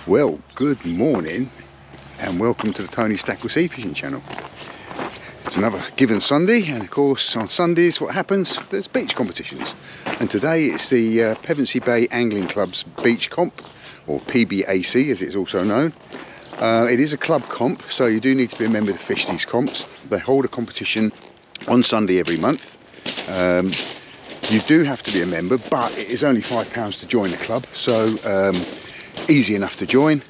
Well, good morning and welcome to the Tony Stackle Sea Fishing channel. It's another given Sunday, and of course on Sundays what happens? There's beach competitions, and today it's the Pevensey Bay Angling Club's beach comp, or PBAC as it's also known. It is a club comp, so you do need to be a member to fish these comps. They hold a competition on Sunday every month. You do have to be a member, but it is only £5 to join the club, so easy enough to join.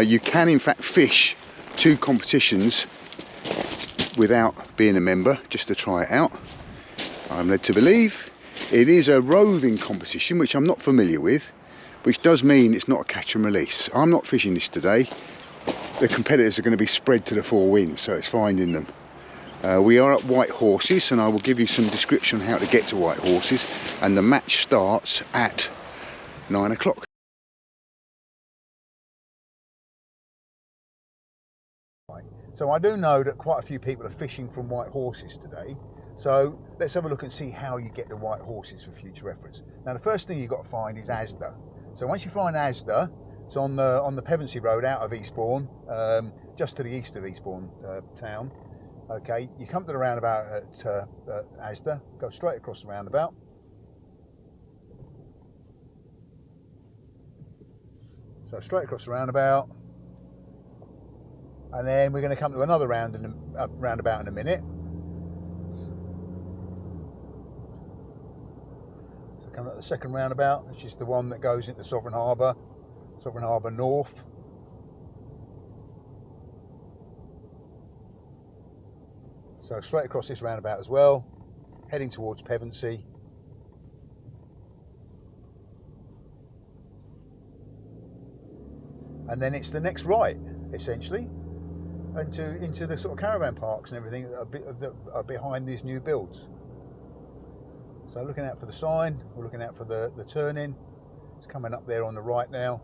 You can in fact fish 2 competitions without being a member, just to try it out. I'm led to believe it is a roving competition, which I'm not familiar with, which does mean it's not a catch and release. I'm not fishing this today. The competitors are going to be spread to the 4 winds, so it's finding them. We are at Whitehorses, and I will give you some description on how to get to Whitehorses, and the match starts at 9 o'clock. So I do know that quite a few people are fishing from Whitehorses today, so let's have a look and see how you get to Whitehorses for future reference. Now the first thing you've got to find is Asda. So once you find Asda, it's on the Pevensey Road out of Eastbourne, just to the east of Eastbourne town. Okay, you come to the roundabout at Asda, go straight across the roundabout. So straight across the roundabout, and then we're going to come to another roundabout in a minute. So coming up the second roundabout, which is the one that goes into Sovereign Harbour North. So straight across this roundabout as well, heading towards Pevensey. And then it's the next right, essentially, into the sort of caravan parks and everything that are behind these new builds. So looking out for the sign, we're looking out for the turn-in. It's coming up there on the right now.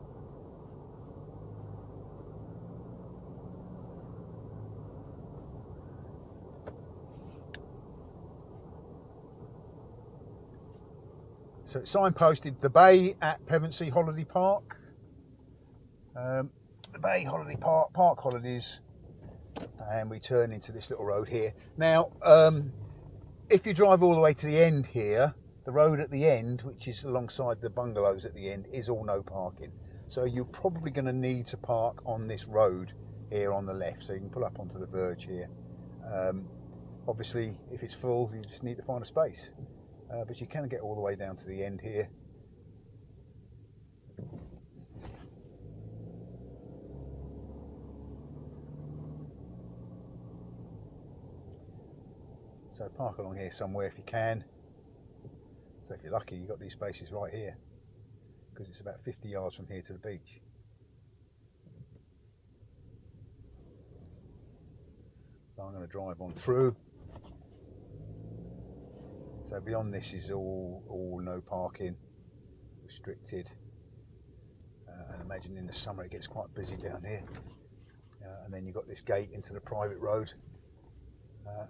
So it's signposted the bay at Pevensey Holiday Park. The bay holiday park holidays, and we turn into this little road here. Now, if you drive all the way to the end here, the road at the end, which is alongside the bungalows at the end, is all no parking. So you're probably going to need to park on this road here on the left, so you can pull up onto the verge here. Obviously, if it's full, you just need to find a space. But you can get all the way down to the end here. So park along here somewhere if you can. So if you're lucky, you've got these spaces right here, because it's about 50 yards from here to the beach. So I'm going to drive on through. So beyond this is all no parking, restricted. And imagine in the summer it gets quite busy down here. And then you've got this gate into the private road.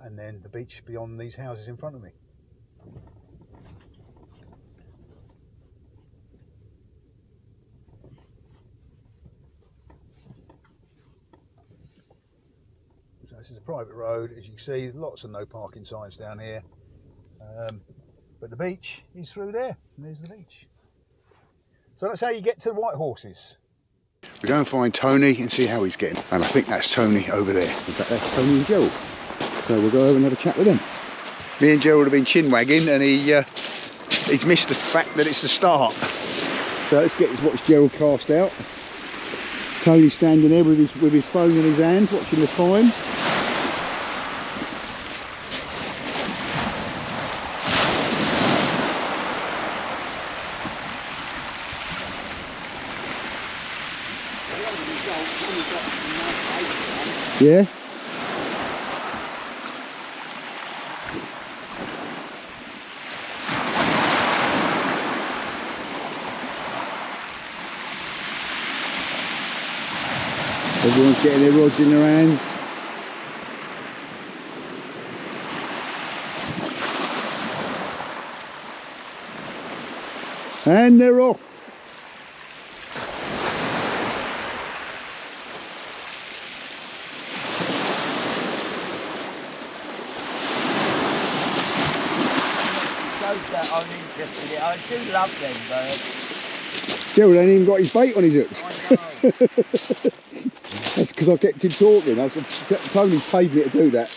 And then the beach beyond these houses in front of me. So this is a private road, as you can see, lots of no parking signs down here. But the beach is through there, and there's the beach. So that's how you get to Whitehorses. We go and find Tony and see how he's getting. And I think that's Tony over there. In fact, that's Tony and Gerald. So we'll go over and have a chat with him. Me and Gerald have been chin wagging, and he's missed the fact that it's the start. So let's watch Gerald cast out. Tony's standing there with his phone in his hand, watching the time. Yeah. Everyone's getting their rods in their hands. And they're off. interested in it. I do love them birds. Gerald ain't even got his bait on his hooks. I know. That's because I kept him talking. Tony's paid me to do that.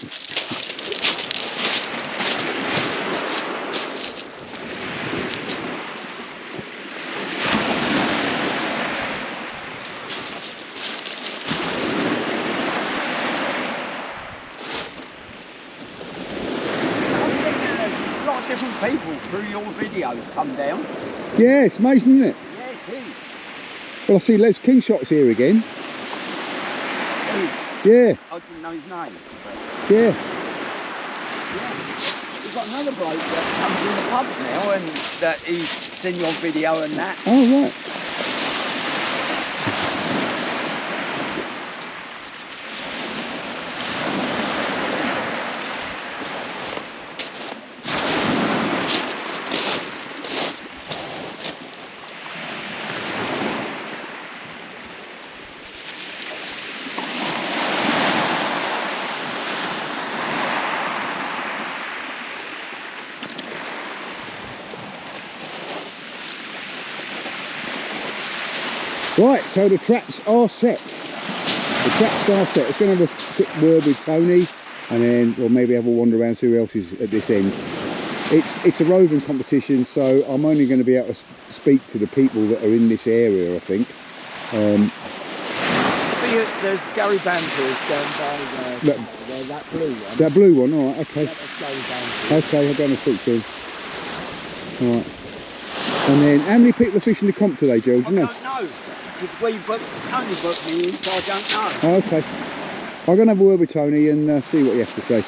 Different people through your videos come down. Yeah, it's amazing, isn't it? Yeah, it is. Well, I see Les Kingshot's here again. Who? Yeah. I didn't know his name. Yeah. We've got another bloke that comes in the pub now and that he's seen your video and that. Oh, right. Right, so the traps are set. The traps are set. It's going to have a quick word with Tony, and then we'll maybe have a wander around, see who else is at this end. It's a roving competition, so I'm only going to be able to speak to the people that are in this area, I think. There's Gary Banters down by that blue one. That blue one, all right, okay. That's Gary Banters. Okay, I'll go and speak to him. All right. And then, how many people are fishing the comp today, Joe? Do you know? I don't know, because Tony booked me in, so I don't know. Oh, okay. I'm going to have a word with Tony and see what he has to say.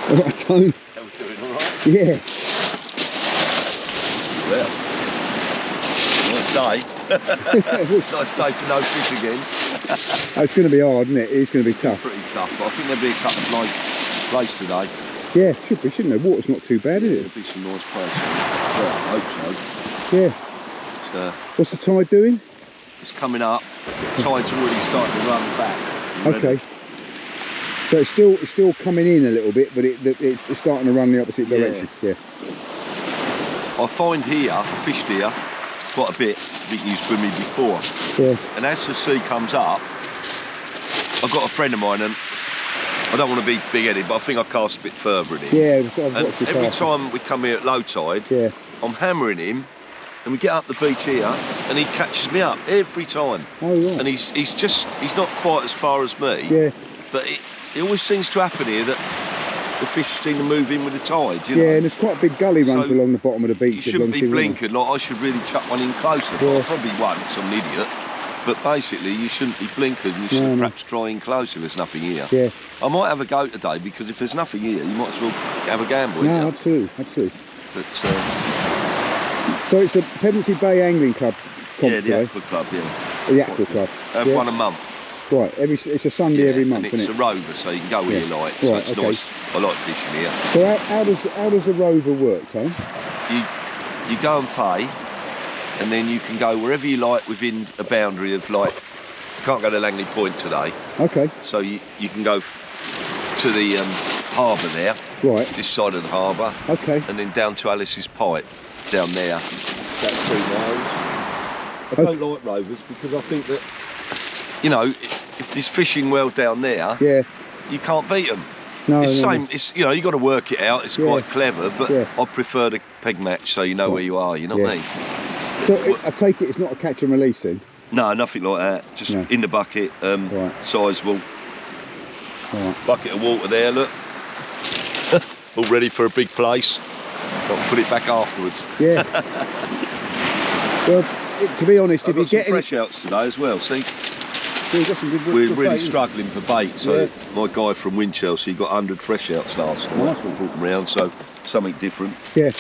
All right, Tony. Are we doing all right? Yeah. Well, nice day. It's a nice day for no fish again. It's going to be hard, isn't it? It's going to be tough. Pretty tough, but I think there'll be a couple of nice plays today. Yeah, should be, shouldn't there? Water's not too bad, is it? There'll be some nice plays. Well, I hope so. Yeah. What's the tide doing? It's coming up. The tide's already starting to run back. Okay. So it's still coming in a little bit, but it's starting to run the opposite direction. Yeah. I find here, I fished here quite a bit. I think you've been me before. Yeah. And as the sea comes up, I've got a friend of mine, and I don't want to be big-headed, but I think I cast a bit further in him. Yeah, so I've and watched you every cast. time we come here at low tide, yeah, I'm hammering him, and we get up the beach here, and he catches me up every time. Oh, right. And he's not quite as far as me. Yeah. But it always seems to happen here that the fish seem to move in with the tide, you know? Yeah, and there's quite a big gully runs along the bottom of the beach. You shouldn't be blinkered, like I should really chuck one in closer. Yeah. I probably won't, because I'm an idiot. But basically, you shouldn't be blinkered, you should perhaps try in closer if there's nothing here. Yeah. I might have a go today, because if there's nothing here, you might as well have a gamble. No, absolutely. But, so it's a Pevensey Bay Angling Club comp yeah, the today? Aqua Club, yeah. The Aqua Club. Have one a month. Right, it's a Sunday every month, and isn't it's it? a rover, so you can go where you like. So Right, it's okay. nice. I like fishing here. So how does a rover work, Tom? You go and pay, and then you can go wherever you like within a boundary of, like, you can't go to Langley Point today. Okay. So you can go to the harbour there. Right. This side of the harbour. Okay. And then down to Alice's Pipe, down there. That's 3 miles. I don't like rovers because I think that, you know, if there's fishing well down there, yeah, you can't beat them. No, it's no, same. no. It's, you know, you got to work it out. It's quite clever, but I prefer the peg match, so you know where you are. You know what I mean? So I take it it's not a catch and release then? No, nothing like that. Just in the bucket, sizable. Bucket of water there. Look, all ready for a big place. I'll put it back afterwards. Yeah. Well, to be honest, if you get fresh outs today as well. See. We're really struggling for bait, so my guy from Winchelsea got 100 fresh outs last night. We brought them round, so something different. Yeah.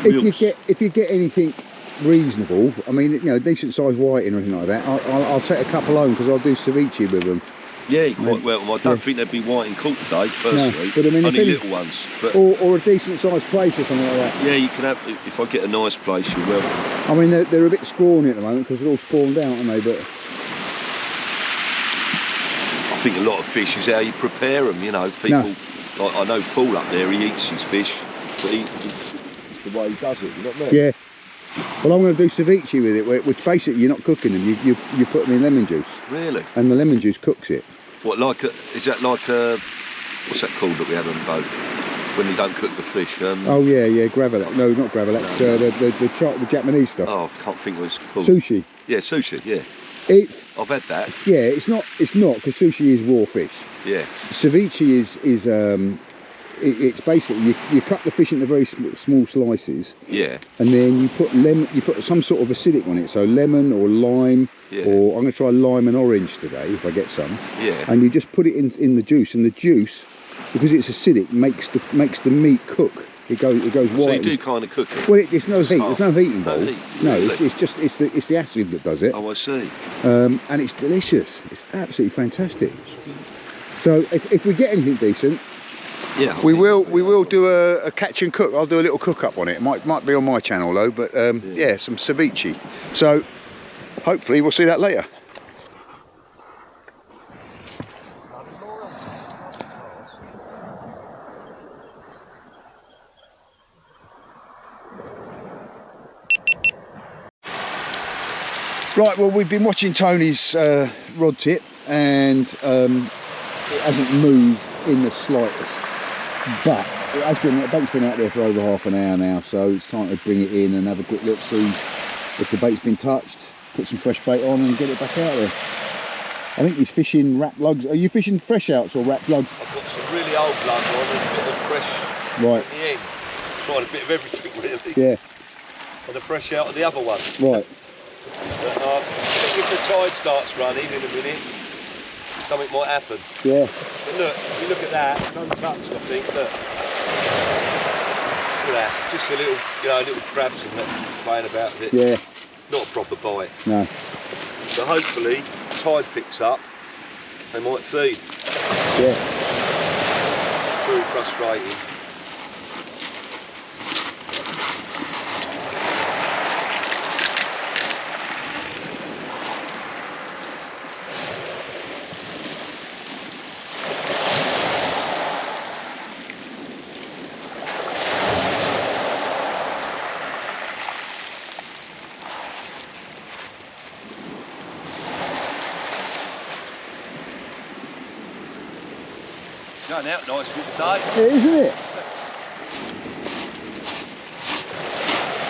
If you get anything reasonable, I mean, you know, decent sized whiting or anything like that, I'll take a couple home because I'll do ceviche with them. Yeah, quite well. I don't think they'd be whiting caught today, personally. No, but I mean, only little ones. But or a decent sized place or something like that. Yeah, you can have. If I get a nice place, you will. I mean, they're a bit scrawny at the moment because they're all spawned out, aren't they? But I think a lot of fish is how you prepare them. You know, people. Like I know Paul up there, he eats his fish, but it's the way he does it. You know what I mean? Yeah. Well, I'm going to do ceviche with it, which basically you're not cooking them. You put them in lemon juice. Really? And the lemon juice cooks it. What, like is that like a, what's that called that we had on the boat? When you don't cook the fish? Oh yeah, gravlax. No, not gravlax. The Japanese stuff. Oh, I can't think what it's called. Sushi. Yeah, sushi. Yeah. I've had that. Yeah, it's not because sushi is raw fish. Yeah. Ceviche is it's basically you cut the fish into very small slices. Yeah. And then you put some sort of acidic on it, so lemon or lime. Yeah. Or I'm going to try lime and orange today if I get some. Yeah. And you just put it in the juice, and the juice, because it's acidic, makes the meat cook. It goes white. So you do kind of cook it. Well, there's no heat. There's no heat involved. No heat. No, Really? it's the acid that does it. Oh, I see. And it's delicious. It's absolutely fantastic. So if we get anything decent, yeah, we will do a catch and cook. I'll do a little cook up on it. It might be on my channel though, but yeah, some ceviche. So hopefully we'll see that later. Right, well, we've been watching Tony's rod tip, and it hasn't moved in the slightest. But the bait's been out there for over half an hour now, so it's time to bring it in and have a quick look, see if the bait's been touched, put some fresh bait on and get it back out there. I think he's fishing wrapped lugs. Are you fishing fresh outs or wrapped lugs? I've got some really old lug on and a bit of fresh right at the end. Tried a bit of everything really. Yeah. And the fresh out of the other one. Right. But, I think if the tide starts running in a minute, something might happen. Yeah. But look, if you look at that, it's untouched, I think. Look. Look at that. Just a little crabs and that playing about with it. Yeah. Not a proper bite. No. So hopefully, tide picks up, they might feed. Yeah. Very frustrating. Going out nicely today. Yeah, isn't it?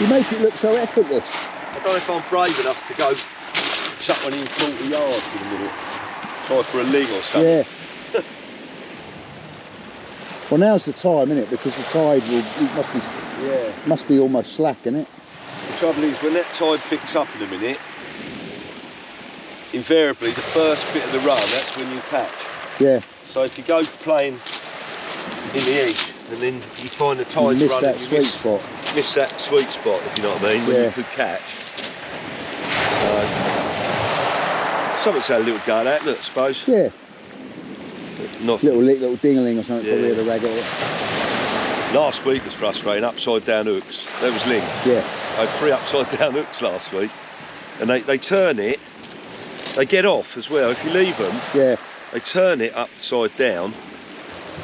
You make it look so effortless. I don't know if I'm brave enough to go chuck one in 40 yards in a minute. Try for a ling or something. Yeah. Well, now's the time, isn't it? Because the tide must be almost slack, isn't it? The trouble is, when that tide picks up in a minute, invariably the first bit of the run, that's when you catch. Yeah. So if you go playing in the edge and then you find the tide's miss running, that sweet spot. Miss that sweet spot, if you know what I mean, when you could catch. Something to have a little go at, look, I suppose. Yeah. Nothing. Little ding-a-ling or something, Yeah. probably had a rag at it. Last week was frustrating, upside down hooks. There was ling. Yeah. I had 3 upside down hooks last week. And they turn it, they get off as well. If you leave them, yeah, they turn it upside down,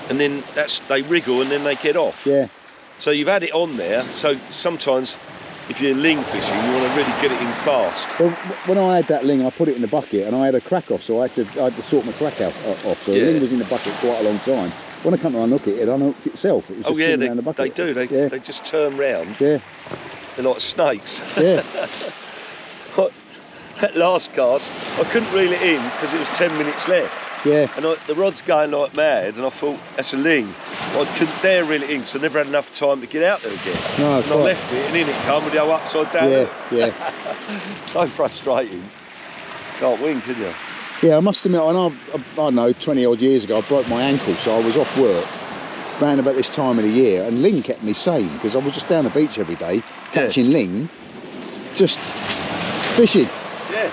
and then they wriggle and then they get off. Yeah. So you've had it on there, so sometimes if you're ling fishing, you want to really get it in fast. Well, when I had that ling, I put it in the bucket and I had a crack off, so I had to sort my crack off. So the ling was in the bucket quite a long time. When I come to unhook it, it unhooked itself. It was just sitting around the bucket. They do. They just turn round. Yeah. They're like snakes. Yeah. That last cast, I couldn't reel it in because it was 10 minutes left. Yeah. And the rod's going like mad, and I thought, that's a ling. I couldn't dare reel it in because I never had enough time to get out there again. No, and I left it, and in it come with the old upside down. Yeah. So frustrating. Can't win, can you? Yeah, I must admit, I don't know, 20 odd years ago, I broke my ankle, so I was off work around about this time of the year, and ling kept me sane because I was just down the beach every day catching ling, just fishing. Yeah.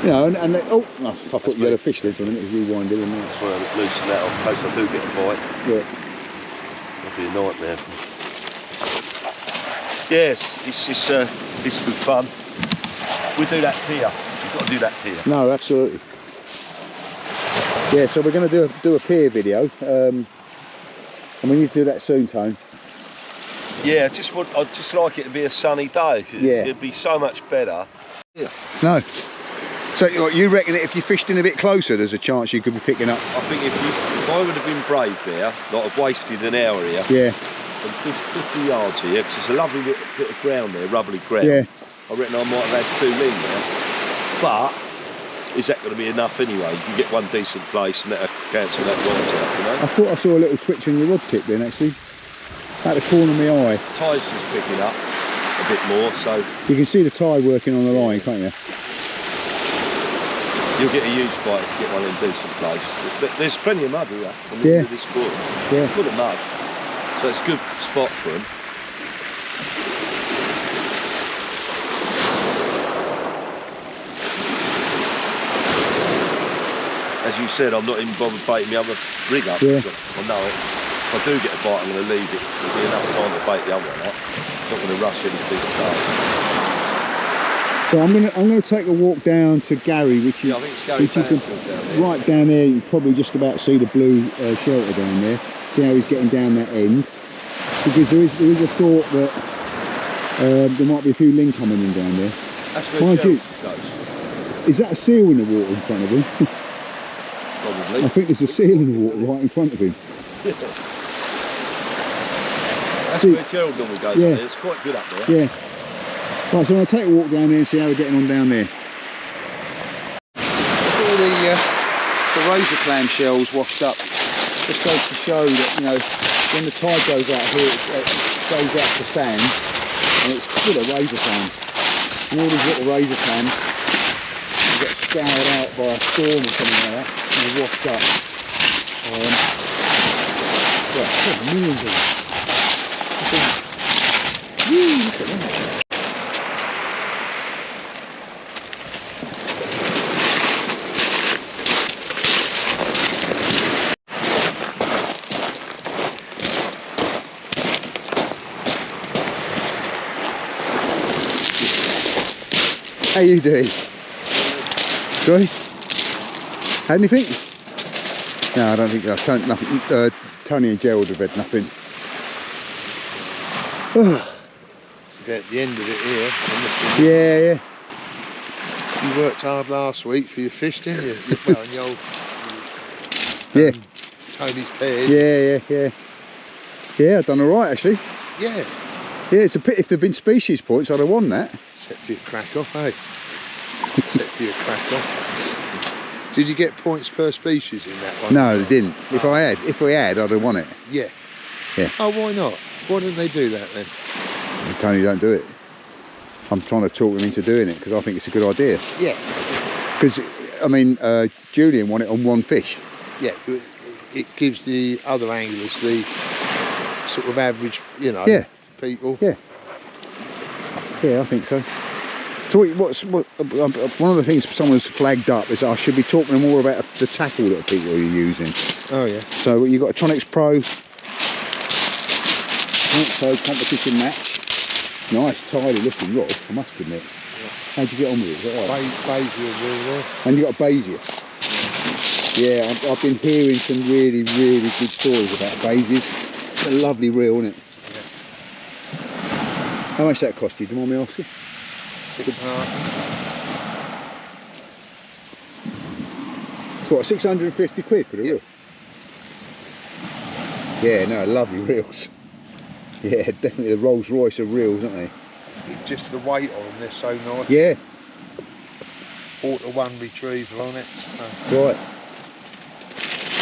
You know, and oh, no, I thought you had a fish this one, as you winded in there. That's why I loosen that off in case I do get a bite. Yeah. That'd be a nightmare. Yes, it's good fun. We do that here. You've got to do that here. No, absolutely. Yeah, so we're going to do a pier video, and we need to do that soon, Tone. Yeah, I'd just like it to be a sunny day. It'd be so much better. Yeah. No. So you reckon that if you fished in a bit closer, there's a chance you could be picking up? I think if I would have been brave there, like I've wasted an hour here. Yeah. And 50 yards here, because it's a lovely bit of ground there, rubbly ground. Yeah. I reckon I might have had 2 ling there. But is that going to be enough anyway? You can get one decent place and that'll cancel that right out, you know? I thought I saw a little twitch in your rod tip then, actually. At the corner of my eye. Tide's just picking up a bit more, so... You can see the tide working on the line, can't you? You'll get a huge bite if you get one in a decent place. There's plenty of mud here. I mean, yeah. This quarter. Yeah. Full of mud. So it's a good spot for them. As you said, I'm not even bothered baiting the other rig up. Yeah. I know it. If I do get a bite, I'm going to leave it. There'll be enough time to bait the other one up. I'm not going to rush any big start. So I'm gonna take a walk down to Gary, which you, I think it's Gary can right down there. You can probably just about see the blue shelter down there. See how he's getting down that end, because there is a thought that there might be a few ling coming in down there. That's where Gerald goes. Is that a seal in the water in front of him? Probably. I think there's a seal in the water right in front of him. That's where Gerald normally goes. Yeah. It's quite good up there. Yeah. Right, so I'll take a walk down there and see how we're getting on down there. All the razor clam shells washed up. Just goes to show that, you know, when the tide goes out here, it goes out to sand, and it's full of razor clams. And all these little razor clams get scoured out by a storm or something like that, and they're washed up. Yeah, there's millions of them. Look at that. How you doing? Sorry? Had anything? No, I don't think I've nothing. Tony and Gerald have had nothing. It's about the end of it here. Yeah. You worked hard last week for your fish, didn't you? Well, in the old Tony's pairs. Yeah, I've done alright actually. Yeah. Yeah, it's a pity if there'd been species points, I'd have won that. Set for your crack off, eh? Set for your crack off. Did you get points per species in that one? No, they didn't. If we had, I'd have won it. Yeah. Yeah. Oh, why not? Why didn't they do that then? Tony, don't do it. I'm trying to talk them into doing it because I think it's a good idea. Yeah. Because, I mean, Julian won it on one fish. Yeah, it gives the other anglers the sort of average, you know, people. Yeah. Yeah, I think so. So what one of the things someone's flagged up is I should be talking more about the tackle that people are using. Oh yeah. So you've got a Tronics Pro competition match. Nice, tidy looking rod, I must admit. Yeah. How'd you get on with it? Is that right? Basia there. And you got a Basia. Yeah, I've been hearing some really, really good stories about Basias. It's a lovely reel, isn't it? Yeah. How much that cost you? Do you mind me asking? £6.5. It's what, 650 quid for the reel? Yeah, no, lovely reels. Yeah, definitely the Rolls Royce of reels, aren't they? Just the weight on them, they're so nice. Yeah. 4-to-1 retrieval on it. Right.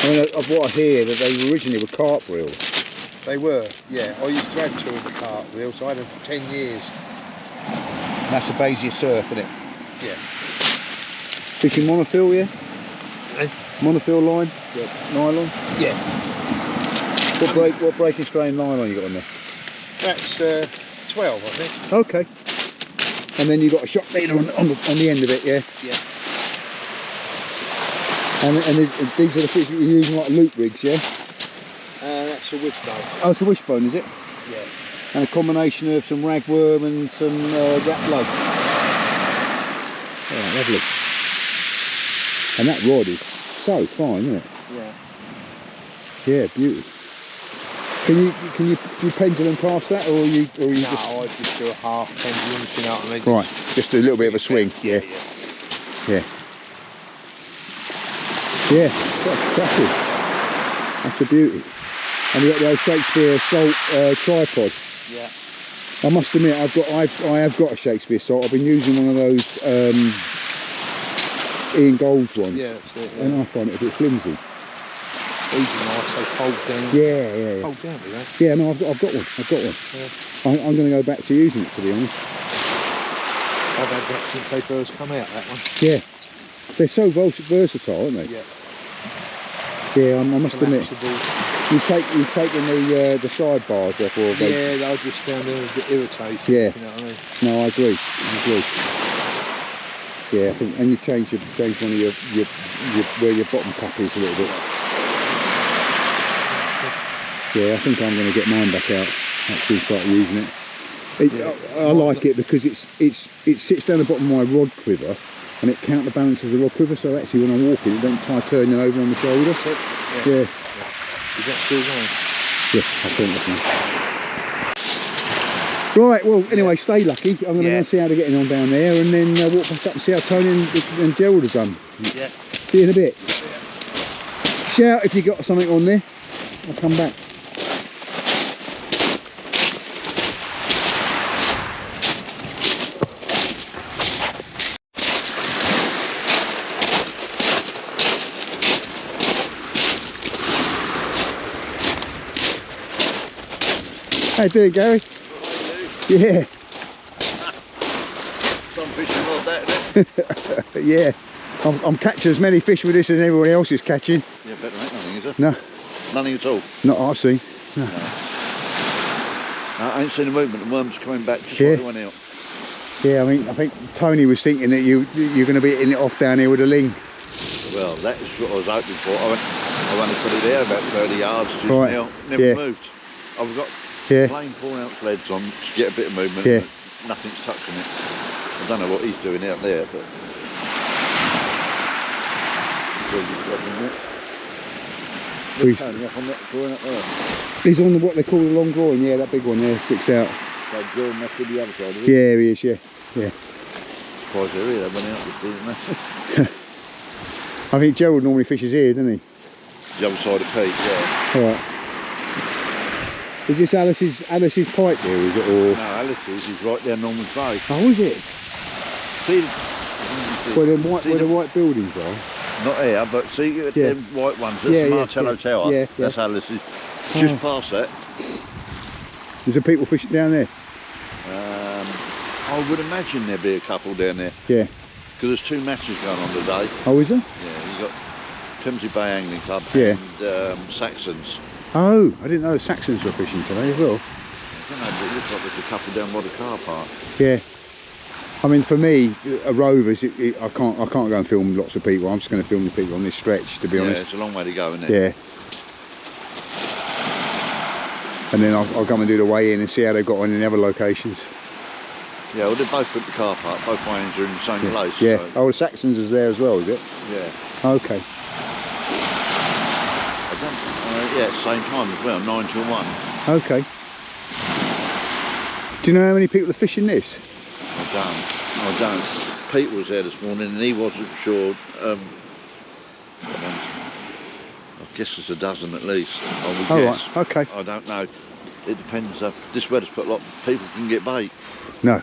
I mean, what I hear that they originally were carp reels. They were, yeah. I used to have 2 of the carp reels. I had them for 10 years. That's a Basia surf, isn't it? Yeah. Fishing monofill, yeah? Eh? Monofill line? Nylon? Yeah. What breaking strain nylon you got on there? That's 12, I think. Okay. And then you got a shock leader on the end of it, yeah? Yeah. And these are the fish that you're using like loop rigs, yeah? That's a wishbone. Oh, it's a wishbone, is it? Yeah. And a combination of some ragworm and some rat blood. Oh, lovely. And that rod is so fine, isn't it? Yeah. Yeah, beautiful. Can you pendulum past that, or you No, just I just do a half pendulum, you know what I mean? right? Just a little bit of a swing. Yeah. Yeah, that's cracking. That's a beauty. And you got the old Shakespeare Salt tripod. Yeah. I must admit, I have got a Shakespeare Salt. I've been using one of those Ian Gold's ones. Yeah, that's it. Yeah. And I find it a bit flimsy. These are nice, they fold down. Yeah. Fold down, do they? Yeah, no, I've got one. Yeah. I'm going to go back to using it, to be honest. I've had that since they first come out, that one. Yeah, they're so versatile, aren't they? Yeah. Yeah, I must admit. Collapsible. You've taken the sidebars off, or they? Yeah, I just found them a bit irritating. Yeah. You know what I mean? No, I agree. Yeah, I think, and you've changed one of your where your bottom cap is a little bit. Yeah, I think I'm going to get mine back out. Actually, start using it. I like it because it sits down the bottom of my rod quiver, and it counterbalances the rod quiver. So actually, when I'm walking, it don't try turning over on the shoulder. Yeah. Is that still going? Yeah, I'll turn it off now. Right, well, anyway, stay lucky. I'm going to go and see how they're getting on down there, and then walk back up and see how Tony and Gerald have done. Yeah. See you in a bit. Shout if you got something on there. I'll come back. How you doing, Gary? Yeah. Some fishing like that, isn't it? Yeah. I'm catching as many fish with this as everyone else is catching. Yeah, better ain't nothing, is there? No, Nothing at all. not I've seen. No. I ain't seen a movement. The worm's coming back just Yeah. like they went out. Yeah, I think Tony was thinking that you're going to be hitting it off down here with a ling. Well, that is what I was hoping for. I only put it there about 30 yards just Right. now. Never Yeah. moved. I've got Yeah. plain 4-ounce leads on to get a bit of movement. Yeah. But nothing's touching it. I don't know what he's doing out there, but. He's, Tony up on that groin up there. he's on what they call the long groin. Yeah, that big one there sticks out. So Jordan must be the other side of it. Yeah, he is. Yeah. Surprised they're here. They went out this season. I think Gerald normally fishes here, doesn't he? The other side of Pete, yeah. All right. Is this Alice's pipe here, is it, or? No, Alice's is right there, Norman's Bay. Oh, is it? See, Where the white buildings are. not here, but see them white ones. That's Yeah, the yeah, Martello yeah. Tower. Yeah, That's yeah. Alice's. Just past that. There's some people fishing down there. I would imagine there'd be a couple down there Yeah. because there's 2 matches going on today. Oh, is there? Yeah, you've got Pevensey Bay Angling Club Yeah. and Saxons. Oh, I didn't know the Saxons were fishing today as well. I don't know, but it looks like there's a couple down by the car park. Yeah. I mean, for me, a Rovers, I can't go and film lots of people. I'm just going to film the people on this stretch, to be Yeah, honest. it's a long way to go, isn't it? Yeah. And then I'll come and do the weigh in and see how they've got on in the other locations. Yeah, well, they're both at the car park. Both weigh-ins are in the same place. Yeah. So, Oh, the Saxons is there as well, is it? yeah. Okay. I don't, yeah, it's the same time as well, 9 till 1. Okay. Do you know how many people are fishing this? I don't. Pete was there this morning and he wasn't sure. I guess there's a dozen at least. I would Oh, guess. right. Okay. I don't know. It depends. This weather's put a lot of people can get bait. No.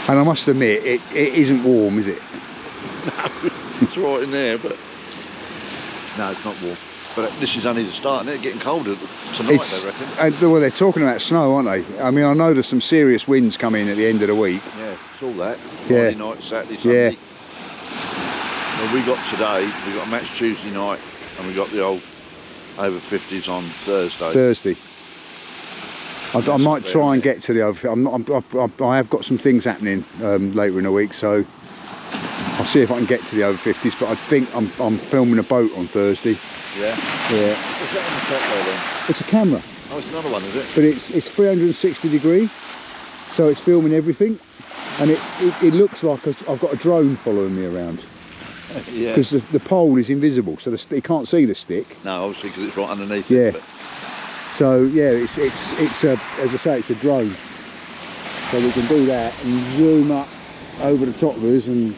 And I must admit, it isn't warm, is it? No, it's right in there, but no, it's not warm. But this is only the start, and it's getting colder tonight, they reckon. Well, they're talking about snow, aren't they? I mean, I know there's some serious winds coming at the end of the week. Yeah, it's all that. Yeah. Friday night, Saturday, Sunday. Yeah. Well, we got today, we got a match Tuesday night, and we got the old over 50s on Thursday. I might try and get to the over. I have got some things happening later in the week, so I'll see if I can get to the over 50s. But I think I'm filming a boat on Thursday. Yeah. Yeah. What's that on the top there then? It's a camera. Oh, it's another one, is it? But it's 360 degree, so it's filming everything, and it looks like I've got a drone following me around. Yeah. Because the pole is invisible, so you can't see the stick. No, obviously because it's right underneath Yeah. it. But So yeah, it's a, as I say, it's a drone. So we can do that and zoom up over the top of us and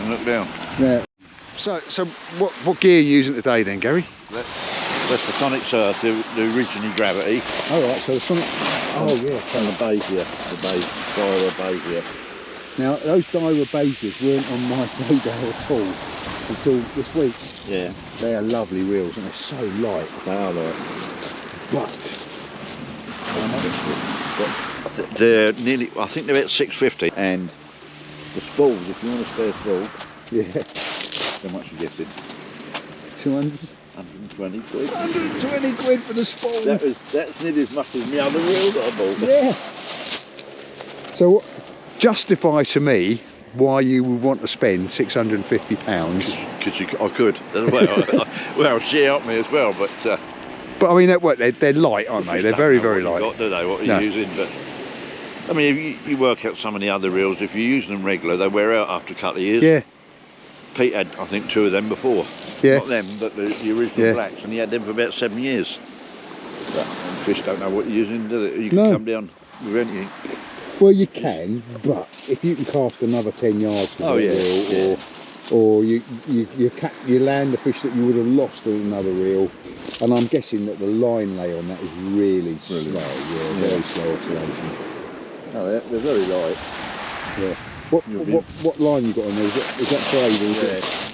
look down. yeah. So what gear are you using today then, Gary? That's the Sonic Surf, the originally Gravity. All right, so the Sonic. Oh yeah. And the base here, the base, Dyra base here. Now those Dyra bases weren't on my radar at all until this week. Yeah. They are lovely wheels and they're so light. They are light. But they're nearly, I think they're about 650. And the spools, if you want a spare spool, yeah, how much you guessing? 200. 120 quid. 120 quid for the spool. That's nearly as much as my other wheel that I bought. Yeah. So justify to me why you would want to spend £650. Because I could. Well, she helped me as well, but I mean, they're light, aren't they? They're very, very light. Got, do they? What are you using? But I mean, if you work out some of the other reels, if you use them regular, they wear out after a couple of years. Yeah. Pete had, I think, 2 of them before. Yeah. Not them, but the original blacks, and he had them for about 7 years. But fish don't know what you're using, do they? You can come down with anything. Well, you can, but if you can cast another 10 yards with reel, or you land the fish that you would have lost on another reel, and I'm guessing that the line lay on that is really slow. Yeah, very slow oscillation. No, they're very light. Yeah. What line you got on there? Is that braid?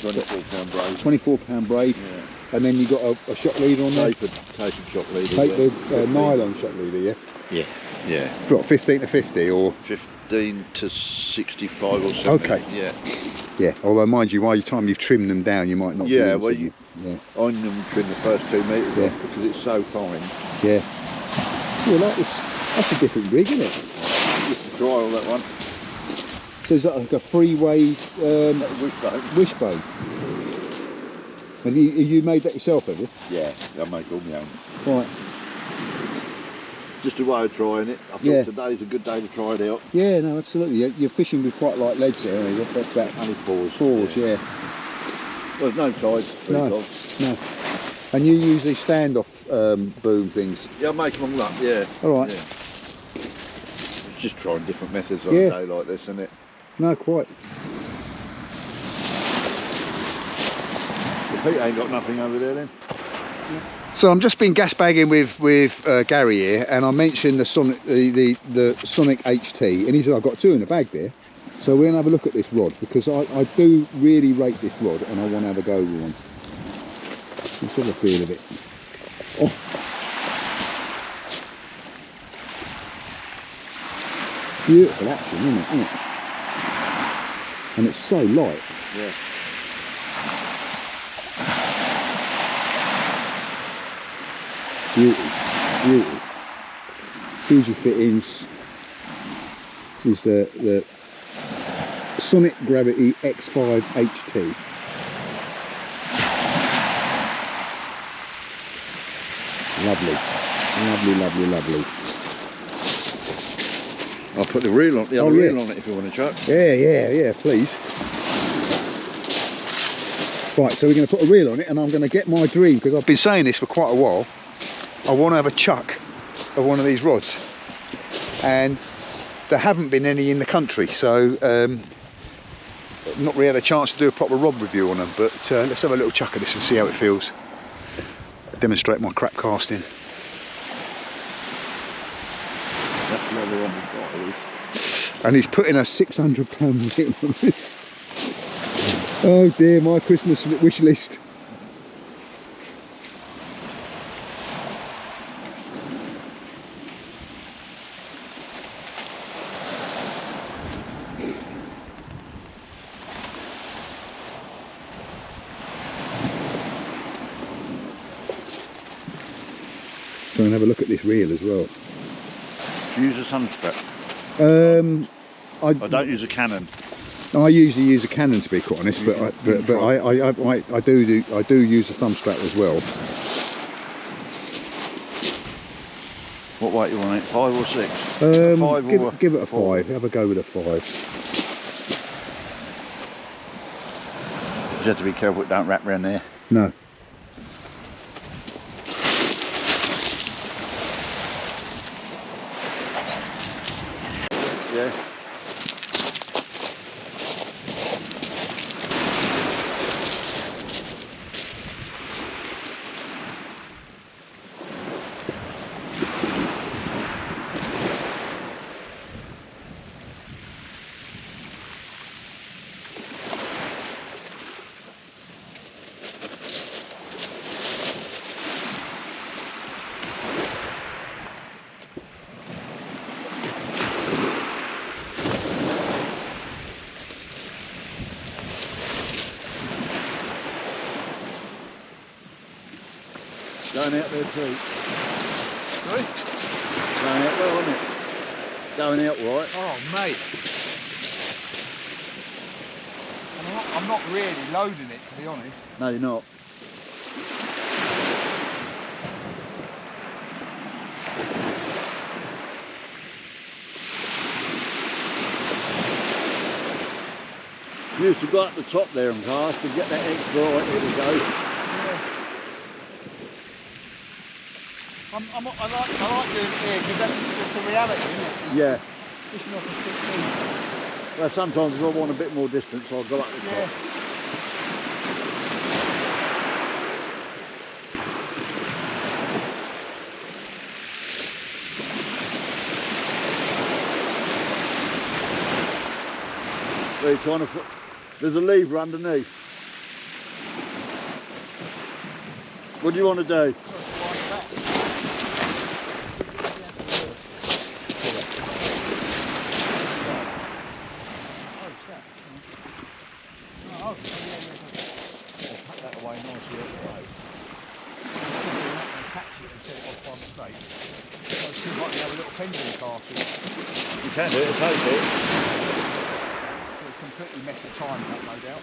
Or £24 braid. £24 braid. Yeah. And then you got a shock leader on there? Tapered shock leader. Tapered nylon shock leader, yeah? Yeah. Yeah. What, 15 to 50 or? 15 to 65 or something. Okay. Yeah. Yeah, although mind you, by the time you've trimmed them down, you might not. Yeah, well, I only trim the first 2 metres off because it's so fine. Yeah. Well, that's a different rig, isn't it? Just to try all that one. So is that like a freeway wishbone? Wishbone. Have you made that yourself, have you? Yeah, I make all my own. Right. Just a way of trying it. I thought today's a good day to try it out. Yeah, no, absolutely. You're fishing with quite light leads there, aren't you? That's about only fours. Fours, yeah. Well, there's no tides. No. And you usually stand off boom things? Yeah, I make them all up, yeah. All right. Yeah. It's just trying different methods on a day like this, isn't it? No, quite. Pete ain't got nothing over there then? No. So I'm just been gas bagging with Gary here, and I mentioned the Sonic HT, and he said I've got 2 in the bag there. So we're gonna have a look at this rod because I do really rate this rod, and I want to have a go with one. Let's have a feel of it. Oh. Beautiful action, isn't it? And it's so light. Yeah. Beauty. Fuji fittings. This is the Sonic Gravity X5 HT. Lovely. I'll put the reel on, the other reel on it if you want to chuck. Yeah, please. Right, so we're going to put a reel on it, and I'm going to get my dream, because I've been saying this for quite a while. I want to have a chuck of one of these rods, and there haven't been any in the country, so not really had a chance to do a proper rod review on them, but let's have a little chuck of this and see how it feels. Demonstrate my crap casting. That's the other one we've got, at least. And he's putting a £600 reel on this. Oh dear, my Christmas wish list. So I'm going to have a look at this reel as well. Do you use a sun strap? I don't use a Canon. I usually use a Canon, to be quite honest, but I do use a thumb strap as well. What weight you want it? 5 or 6? 5 give it a 5. Have a go with a 5. have to be careful it don't wrap around there. No. Yeah. Going out there too. Sorry? Going out well, isn't it? Going out right. Oh, mate. I'm not really loading it, to be honest. No, you're not. You used to go up the top there and cast to get that extra right. Here we go. I like doing it here because that's just the reality, isn't it? Yeah. Fishing off a quick thing. Well, sometimes if I want a bit more distance, I'll go up the top. Where you trying to? There's a lever underneath. What do you want to do? You can do it, take it. It'll completely mess the timing up, no doubt.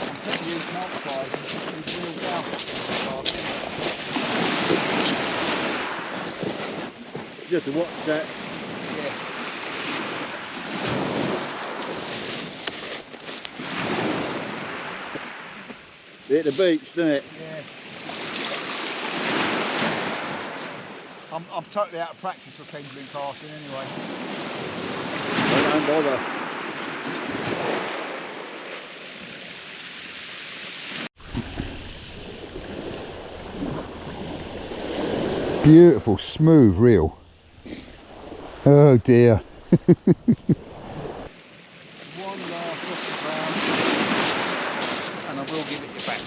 I'm putting these multipliers and these real down. You have to watch that. Yeah. Hit the beach, doesn't it? Yeah. I'm totally out of practice for pendulum casting anyway. Don't bother. Beautiful, smooth reel. Oh dear. One last off the ground, and I will give it you back.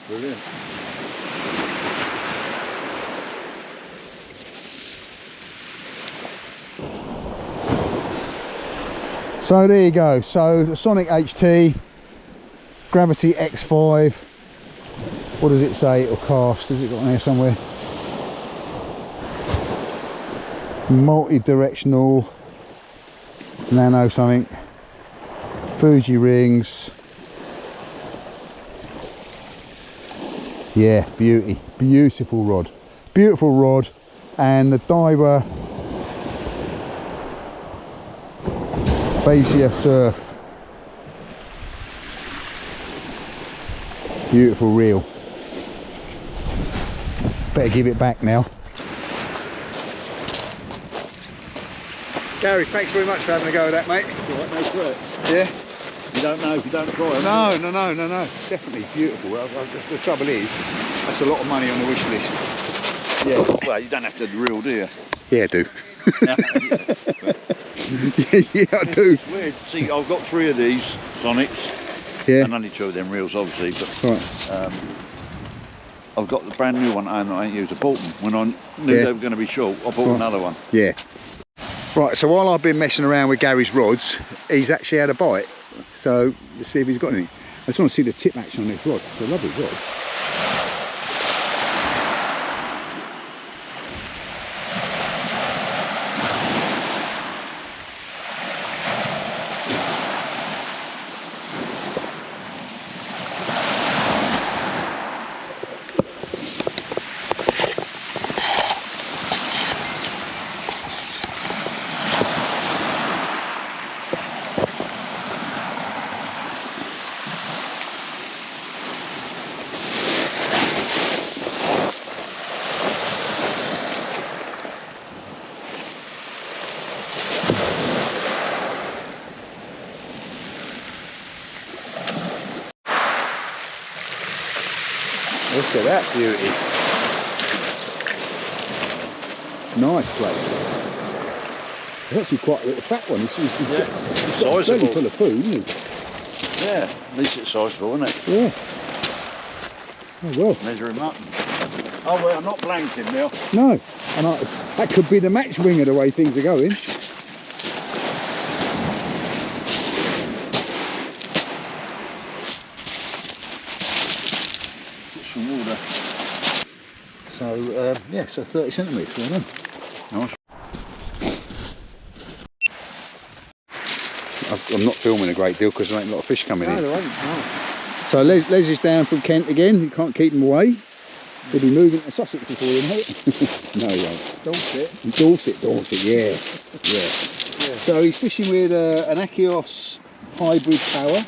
Brilliant. So there you go. So the Sonic HT, Gravity X5. What does it say it'll cast? Has it got on there somewhere? Multi-directional nano something. Fuji rings. Yeah, beauty. Beautiful rod. Beautiful rod. And the diver Pevensey Surf. Beautiful reel. Better give it back now. Gary, thanks very much for having a go at that, mate. Right, no sweat. Yeah. You don't know if you don't try it. No. Definitely beautiful. The trouble is, that's a lot of money on the wish list. Yeah. Well, you don't have to reel, do you? Yeah, I do. yeah, I do. It's weird. See, I've got 3 of these Sonics. Yeah. And only 2 of them reels, obviously. But Right. I've got the brand new one and I ain't used. I bought them when I knew they were going to be short. I bought another one. Yeah. Right, so while I've been messing around with Gary's rods, he's actually had a bite. So let's see if he's got any. I just want to see the tip action on this rod. It's a lovely rod. at that beauty. Nice place. It's actually quite a little fat one. He's fairly full of food, isn't he? Yeah, at least it's sizable, isn't it? Yeah. Oh well. Measure him up. Oh well, I'm not blanking now. No, and that could be the match winger the way things are going. Get some water. So yeah, so 30 centimetres. Well done. Nice. I'm not filming a great deal because there ain't a lot of fish coming in. there ain't, no. So Les is down from Kent again. You can't keep him away. He'll be moving to Sussex before you know it. No, he won't. Dorset, yeah. Yeah. So he's fishing with an Aqua hybrid power.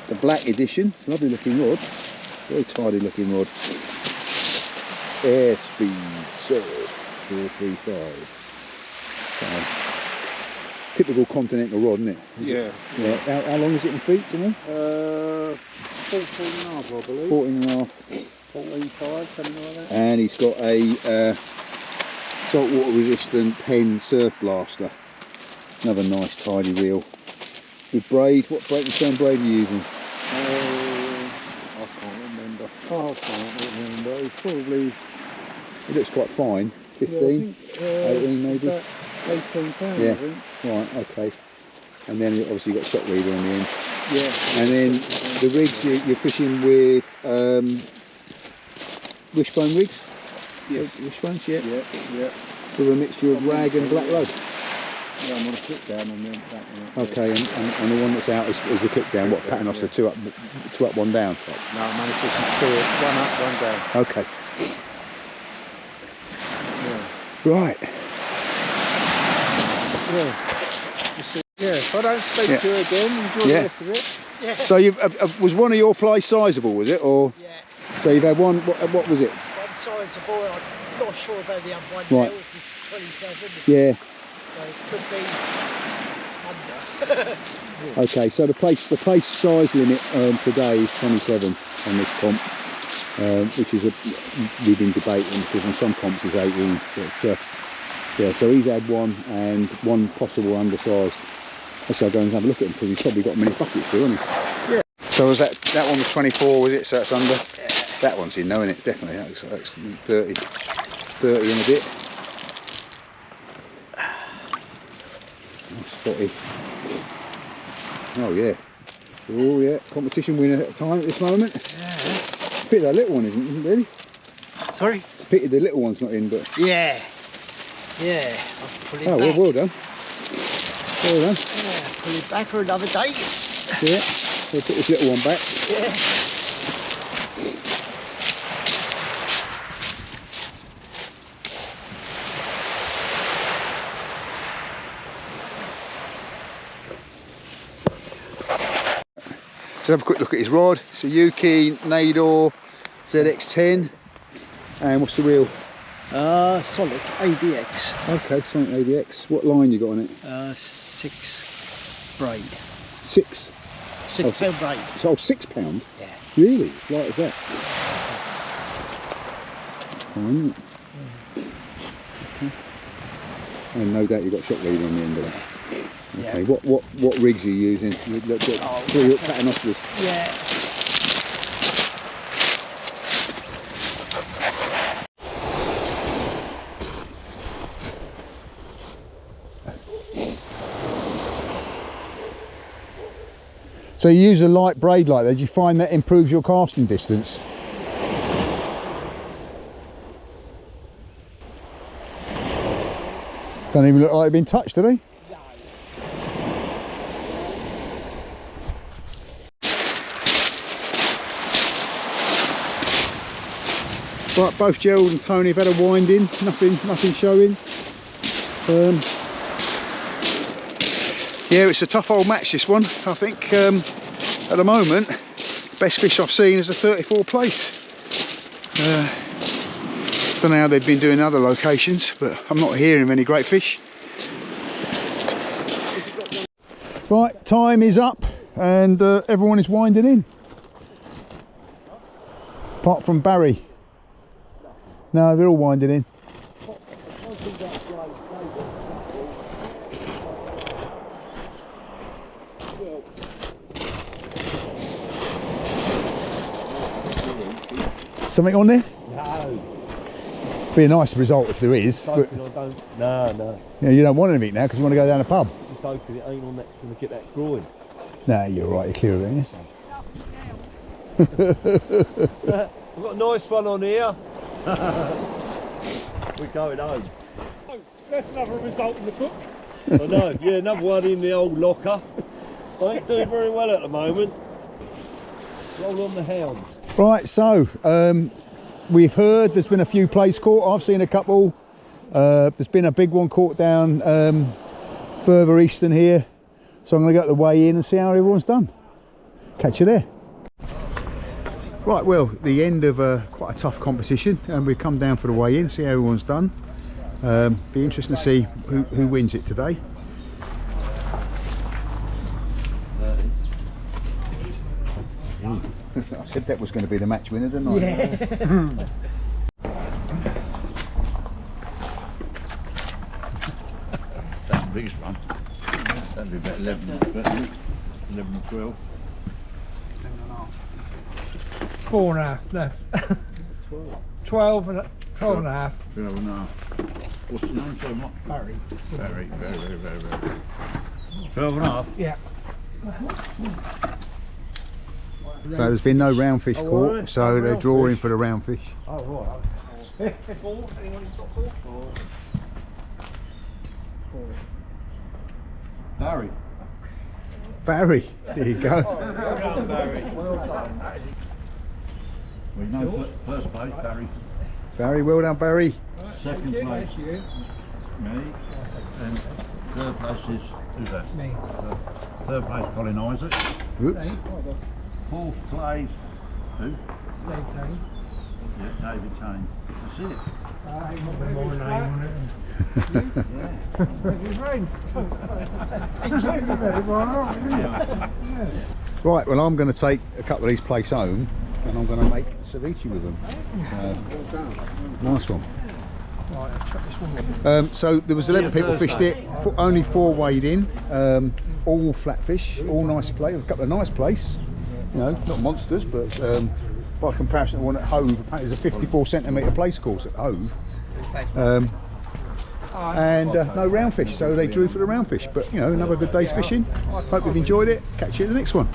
The black edition. It's a lovely looking rod. Very tidy looking rod. Airspeed Surf 435. Typical continental rod, isn't it? Yeah. Yeah. How long is it in feet, do you know? 14 and a half, I believe. 14 and a half. 14.5, something like that. And he's got a saltwater resistant Penn surf blaster. Another nice tidy reel. With braid, what break and stone braid are you using? I can't remember. It's probably... It looks quite fine. 15, yeah, 18 maybe. about 18 pounds, Yeah. I think. Right, okay. And then obviously you've got shock leader on the end. Yeah. And then the rigs you're fishing with wishbone rigs? Yes. Wishbones, yeah. Yeah. With a mixture of rag and black load. Yeah, I'm going to flip down on them. Okay, and the one that's out is the clip down, what, paternoster, two up, one down? No, I'm only fishing two, one up, one down. Okay. Yeah. Right. Yeah, if I don't speak to you again, enjoy the rest of it. Yeah. So was one of your plays sizable, was it? Or Yeah. so you've had one, what was it? One sizable, I'm not sure about the other one Right. now, it's 27. Yeah. So it could be under. Okay, so the place size limit today is 27 on this comp, which is we've been debating because on some comps it's 18. But yeah, so he's had one and one possible undersize. Let's go and have a look at him because he's probably got many buckets still, hasn't he? Yeah. So was that one was 24, was it? So that's under. Yeah. That one's in, knowing it definitely. That's 30 and a bit. Spotty. Oh yeah, competition winner at the time at this moment. Yeah. It's a pity that little one isn't it, really? Sorry? It's a pity the little one's not in, but... Yeah. Yeah. I'll pull it Oh, back. well done. Well done. Yeah, pull it back for another day. Yeah, we'll put this little one back. Yeah. Let's have a quick look at his rod. It's a Yuki Nador ZX10. And what's the reel? Solid AVX. Okay, Sonic AVX. What line you got on it? 6 braid. 6. 6 pound braid. So, £6? Yeah. Really? It's light as that? That's fine, isn't it? Okay. And no doubt you've got shock leader on the end of that. Okay, Yeah. what rigs are you using? You've got three paternosters. Yeah. So you use a light braid like that, do you find that improves your casting distance? Don't even look like they've been touched, do they? Right, both Gerald and Tony have had a wind in, nothing showing. Yeah, it's a tough old match, this one. I think at the moment, best fish I've seen is a 34 place. Don't know how they've been doing other locations, but I'm not hearing of any great fish. Right, time is up and everyone is winding in. Apart from Barry. No, they're all winding in. Something on there? No. Be a nice result if there is. But, No. yeah, you don't want anything now because you want to go down the pub. Just hoping it ain't on that, going to get that groin. No, you're right, you're clear of it, I've got a nice one on here. We're going home. Oh, that's another result in the book. I know, yeah, another one in the old locker. I ain't doing very well at the moment. Roll on the hound. Right, so we've heard there's been a few plays caught. I've seen a couple. There's been a big one caught down further east than here. So I'm going to go to the weigh in and see how everyone's done. Catch you there. Right, well, the end of quite a tough competition, and we've come down for the weigh in, see how everyone's done. Be interesting to see who wins it today. I said that was going to be the match winner, didn't I? Yeah. That's the biggest one. That'd be about 11, 12. 4.5, no. 12 and a half. 12 and a half. What's the name so much? Barry. Very. 12 and a half? Yeah. So there's been no roundfish caught, right. so No they're roundfish. drawing for the roundfish. Oh, right. 4? Anyone who's got 4? Barry. Barry, there you go. Well done, Barry. We know first place, Barry. Barry, well done, Barry. Second place, me. And third place is, who's that? Me. Third place, Colin Isaac. Whoops. Fourth place, who? Dave Kane. Yeah, David Tane. That's it. More name on it. Right, well, I'm going to take a couple of these plates home and I'm going to make ceviche with them. So, nice one. Right, I'll chuck this one. So there was 11 people fished it, only 4 weighed in, all flatfish, all nice play, a couple of nice plays, you know, not monsters, but by comparison to one at Hove, apparently there's a 54 centimetre place course at Hove. And no roundfish, so they drew for the roundfish, but you know, another good day's fishing. Hope you've enjoyed it. Catch you at the next one.